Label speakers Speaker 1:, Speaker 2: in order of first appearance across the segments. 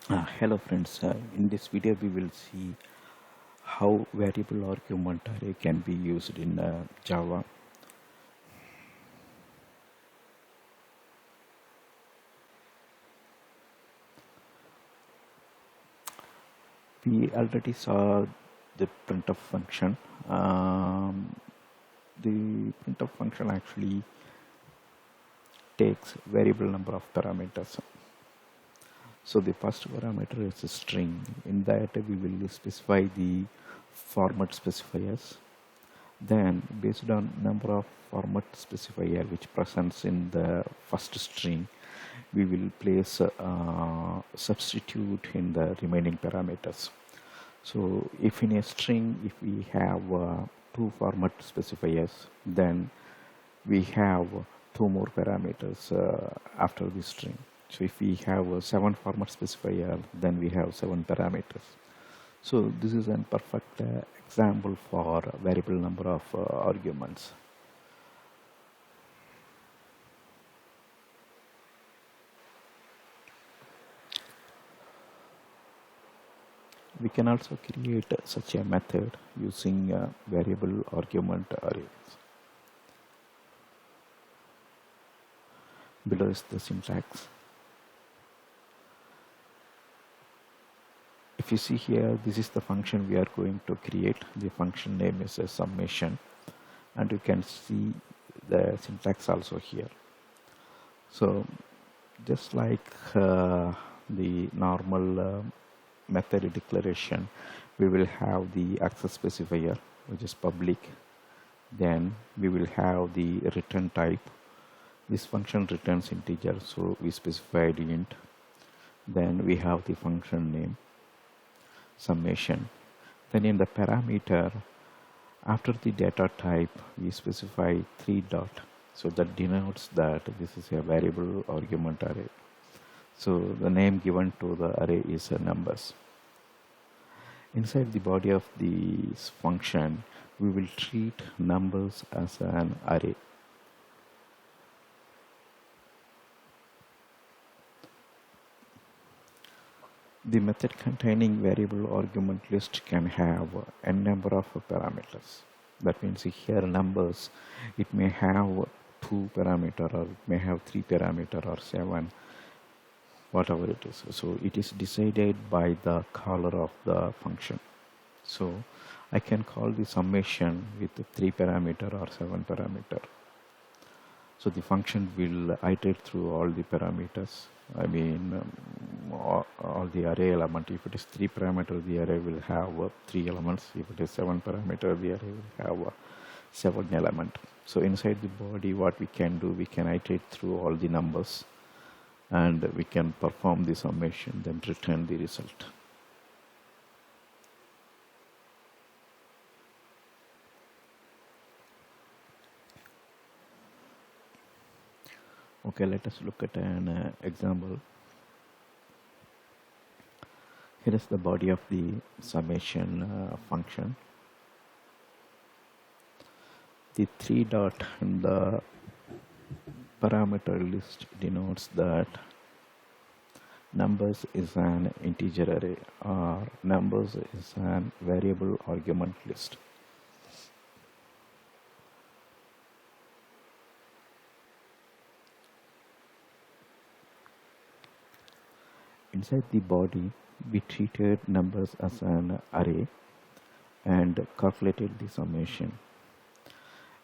Speaker 1: Hello friends, in this video we will see how variable argument array can be used in Java. We already saw the printf function. The printf function actually takes variable number of parameters. So the first parameter is a string. In that we will specify the format specifiers. Then based on number of format specifier which presents in the first string, we will place substitute in the remaining parameters. So if in a string, if we have two format specifiers, then we have two more parameters after the string. So if we have a 7 format specifier, then we have 7 parameters. So this is a perfect example for variable number of arguments. We can also create such a method using variable argument arrays. Below is the syntax. If you see here, this is the function we are going to create. The function name is a summation, and you can see the syntax also here. So just like the normal method declaration, we will have the access specifier, which is public. Then we will have the return type. This function returns integer, so we specified int. Then we have the function name, summation. Then in the parameter, after the data type, we specify 3 dot. So that denotes that this is a variable argument array. So the name given to the array is numbers. Inside the body of this function, we will treat numbers as an array. The method containing variable argument list can have n number of parameters. That means here numbers, it may have 2 parameter, or it may have 3 parameter, or 7, whatever it is. So it is decided by the caller of the function. So I can call the summation with 3 parameter or 7 parameter. So the function will iterate through all the parameters. I mean, all the array element. If it is 3 parameter, the array will have 3 elements. If it is 7 parameter, the array will have 7 element. So inside the body, what we can do, we can iterate through all the numbers, and we can perform the summation, then return the result. Okay, let us look at an example. Here is the body of the summation function. The 3 dot in the parameter list denotes that numbers is an integer array, or numbers is an variable argument list. Inside the body, we treated numbers as an array and calculated the summation.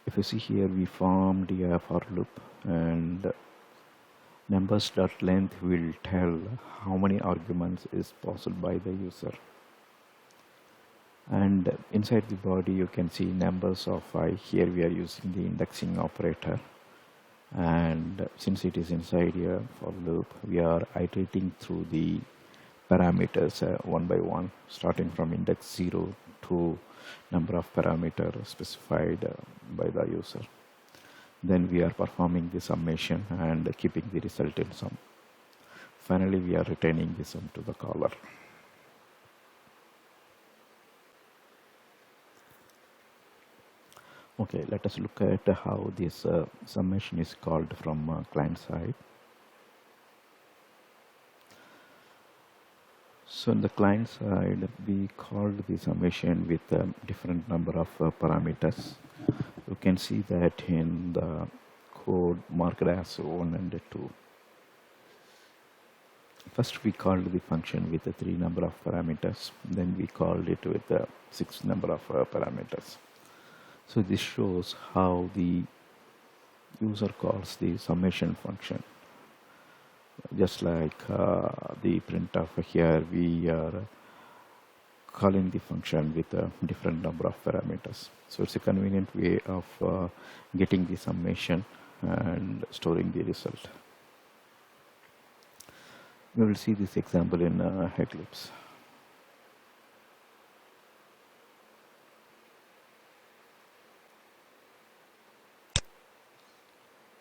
Speaker 1: If you see here, we formed a for loop, and numbers.length will tell how many arguments is passed by the user. And inside the body, you can see numbers of I. Here we are using the indexing operator. And since it is inside here for loop, we are iterating through the parameters one by one, starting from index 0 to number of parameters specified by the user. Then we are performing the summation and keeping the result in sum. Finally, we are returning the sum to the caller. Okay, let us look at how this summation is called from client side. So in the client side, we called the summation with a different number of parameters. You can see that in the code marked as 1 and 2. First we called the function with the 3 number of parameters, then we called it with the 6 number of parameters. So this shows how the user calls the summation function. Just like the printf here, we are calling the function with a different number of parameters. So it's a convenient way of getting the summation and storing the result. We will see this example in Eclipse.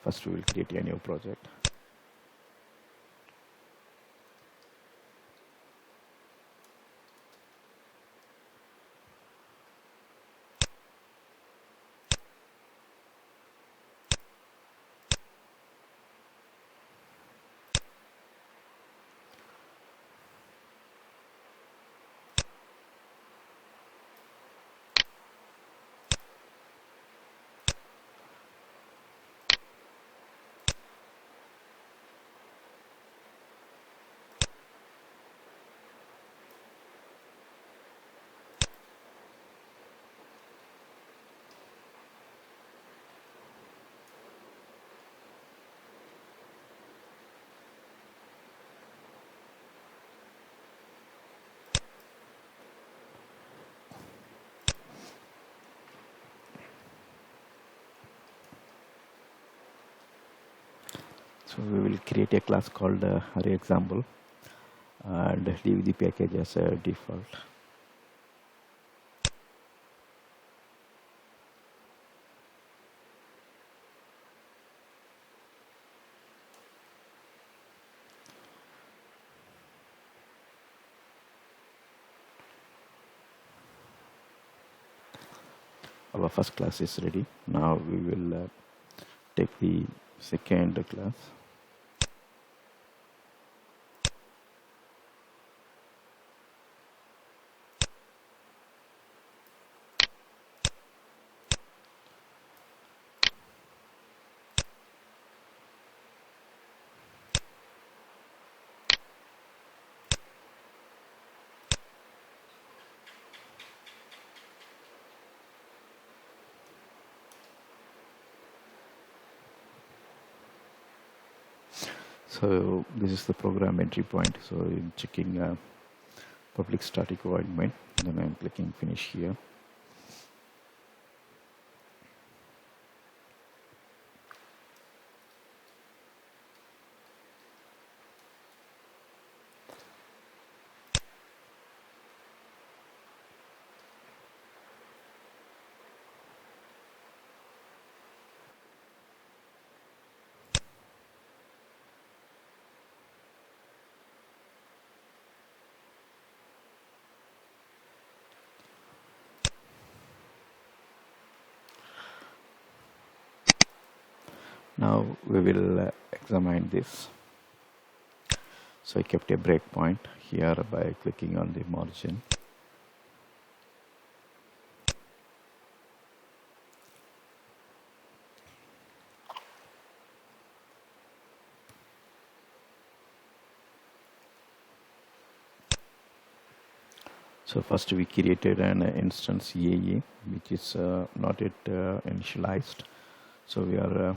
Speaker 1: First we will create a new project. So we will create a class called array example and leave the package as a default. Our first class is ready. Now we will take the second class. So this is the program entry point. So I'm checking public static void main, then I'm clicking finish here. Now we will examine this. So I kept a breakpoint here by clicking on the margin. So first we created an instance EAE, which is not yet initialized. So we are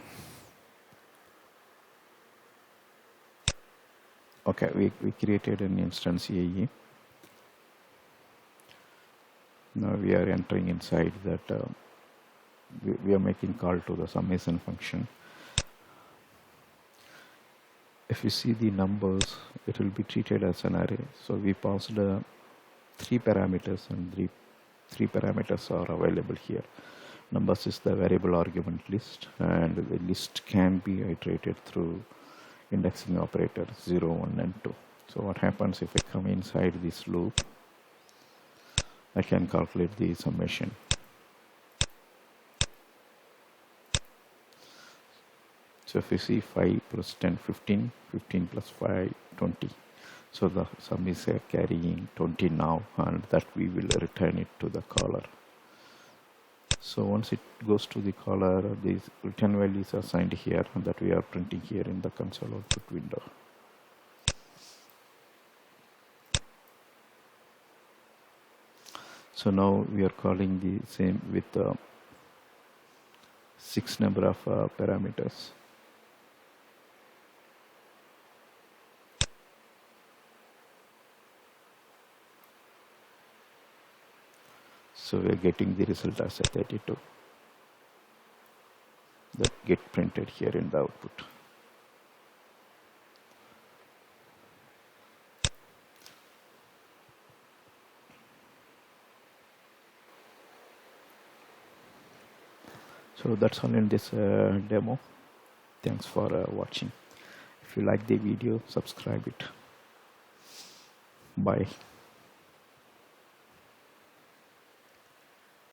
Speaker 1: okay. We created an instance EAE. Now we are entering inside that. We are making call to the summation function. If you see the numbers, it will be treated as an array. So we passed 3 parameters, and three parameters are available here. Numbers is the variable argument list, and the list can be iterated through indexing operator 0, 1 and 2. So what happens if I come inside this loop, I can calculate the summation. So if you see 5 plus 10, 15, 15 plus 5, 20. So the sum is carrying 20 now, and that we will return it to the caller. So once it goes to the caller, these return values are assigned here, and that we are printing here in the console output window. So now we are calling the same with 6 number of parameters. So we are getting the result as a 32 that get printed here in the output. So that's all in this demo. Thanks for watching. If you like the video, subscribe it. Bye.